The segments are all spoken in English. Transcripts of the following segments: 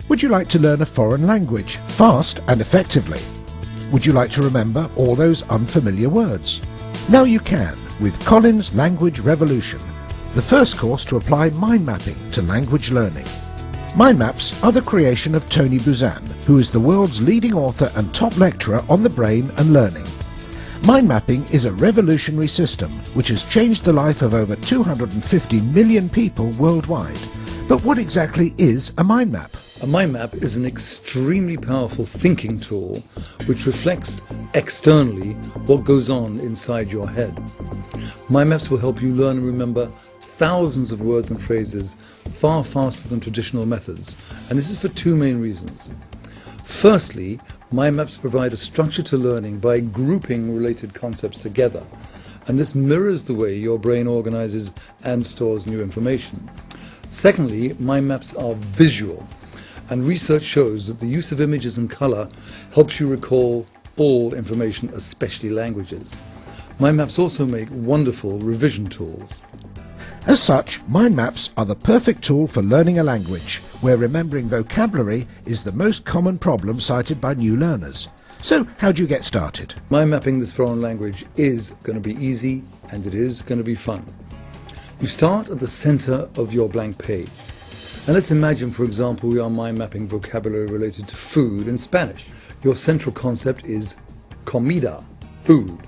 Would you like to learn a foreign language fast and effectively? Would you like to remember all those unfamiliar words? Now you can with Colin's Language Revolution, the first course to apply mind mapping to language learning. Mindmaps are the creation of Tony Buzan, who is the world's leading author and top lecturer on the brain and learning. Mind mapping is a revolutionary system which has changed the life of over 250 million people worldwide. But what exactly is a mind map? A mind map is an extremely powerful thinking tool which reflects externally what goes on inside your head. Mind maps will help you learn and remember thousands of words and phrases far faster than traditional methods, and this is for two main reasons. Firstly, mind maps provide a structure to learning by grouping related concepts together, and this mirrors the way your brain organizes and stores new information. Secondly, mind maps are visual, and research shows that the use of images and color helps you recall all information, especially languages. Mind maps also make wonderful revision tools. As such, mind maps are the perfect tool for learning a language, where remembering vocabulary is the most common problem cited by new learners. So, how do you get started? Mind mapping this foreign language is going to be easy, and it is going to be fun. You start at the center of your blank page. And let's imagine, for example, we are mind mapping vocabulary related to food in Spanish. Your central concept is comida, food.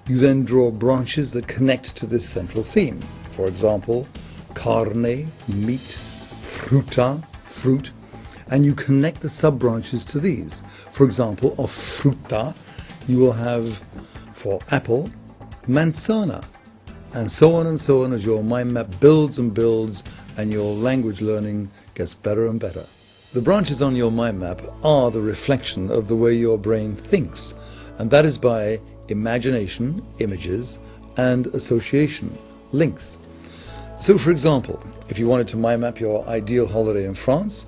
You then draw branches that connect to this central theme. For example, carne, meat, fruta, fruit, and you connect the sub-branches to these. For example, of fruta, you will have, for apple, manzana, and so on as your mind map builds and builds and your language learning gets better and better. The branches on your mind map are the reflection of the way your brain thinks, and that is by imagination, images, and association, links. So for example, if you wanted to mind map your ideal holiday in France,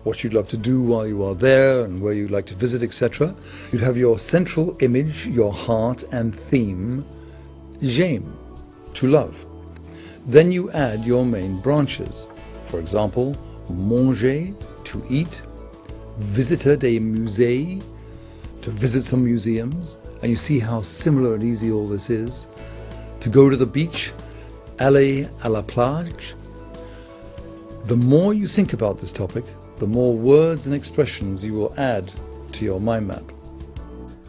what you'd love to do while you are there and where you'd like to visit, etc., you'd have your central image, your heart and theme, j'aime, to love. Then you add your main branches. For example, manger, to eat, visiter des musées, to visit some museums, and you see how similar and easy all this is. To go to the beach, aller à la plage. The more you think about this topic, the more words and expressions you will add to your mind map.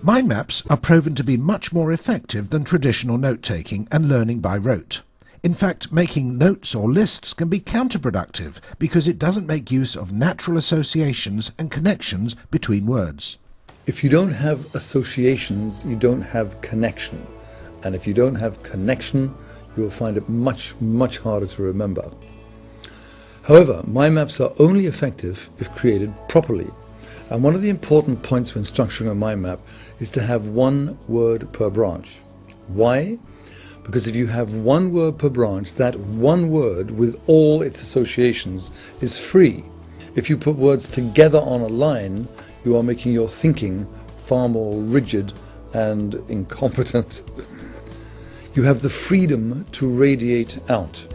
Mind maps are proven to be much more effective than traditional note-taking and learning by rote. In fact, making notes or lists can be counterproductive because it doesn't make use of natural associations and connections between words. If you don't have associations, you don't have connection. And if you don't have connection, you will find it much harder to remember. However, mind maps are only effective if created properly. And one of the important points when structuring a mind map is to have one word per branch. Why? Because if you have one word per branch, that one word with all its associations is free. If you put words together on a line, you are making your thinking far more rigid and incompetent. You have the freedom to radiate out.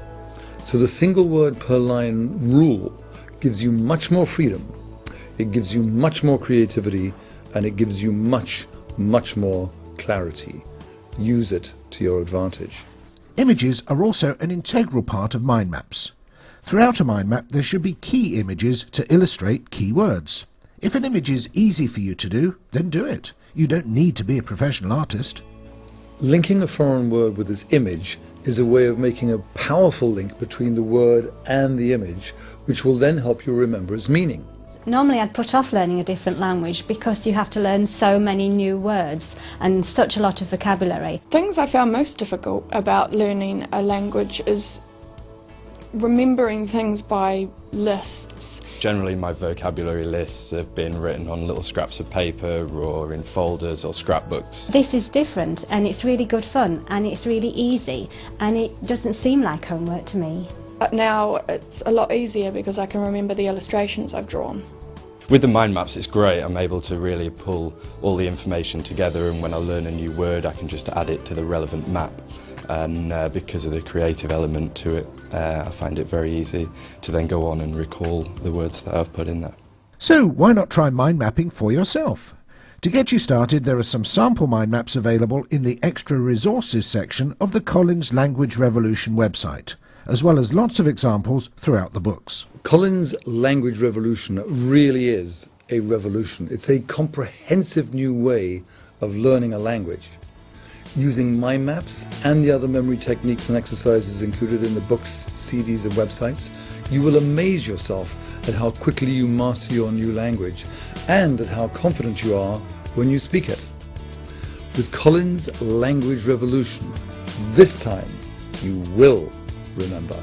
So the single word per line rule gives you much more freedom. It gives you much more creativity, and it gives you much more clarity. Use it to your advantage. Images are also an integral part of mind maps. Throughout a mind map there should be key images to illustrate key words. If an image is easy for you to do, then do it. You don't need to be a professional artist. Linking a foreign word with its image is a way of making a powerful link between the word and the image, which will then help you remember its meaning. Normally I'd put off learning a different language because you have to learn so many new words and such a lot of vocabulary. Things I found most difficult about learning a language is remembering things by lists. Generally my vocabulary lists have been written on little scraps of paper or in folders or scrapbooks. This is different and it's really good fun and it's really easy and it doesn't seem like homework to me. But now it's a lot easier because I can remember the illustrations I've drawn. With the mind maps it's great, I'm able to really pull all the information together, and when I learn a new word I can just add it to the relevant map. And because of the creative element to it, I find it very easy to then go on and recall the words that I've put in there. So why not try mind mapping for yourself? To get you started, there are some sample mind maps available in the Extra Resources section of the Collins Language Revolution website, as well as lots of examples throughout the books. Collins Language Revolution really is a revolution. It's a comprehensive new way of learning a language. Using mind maps and the other memory techniques and exercises included in the books, CDs and websites, you will amaze yourself at how quickly you master your new language and at how confident you are when you speak it. With Collins Language Revolution, this time you will remember.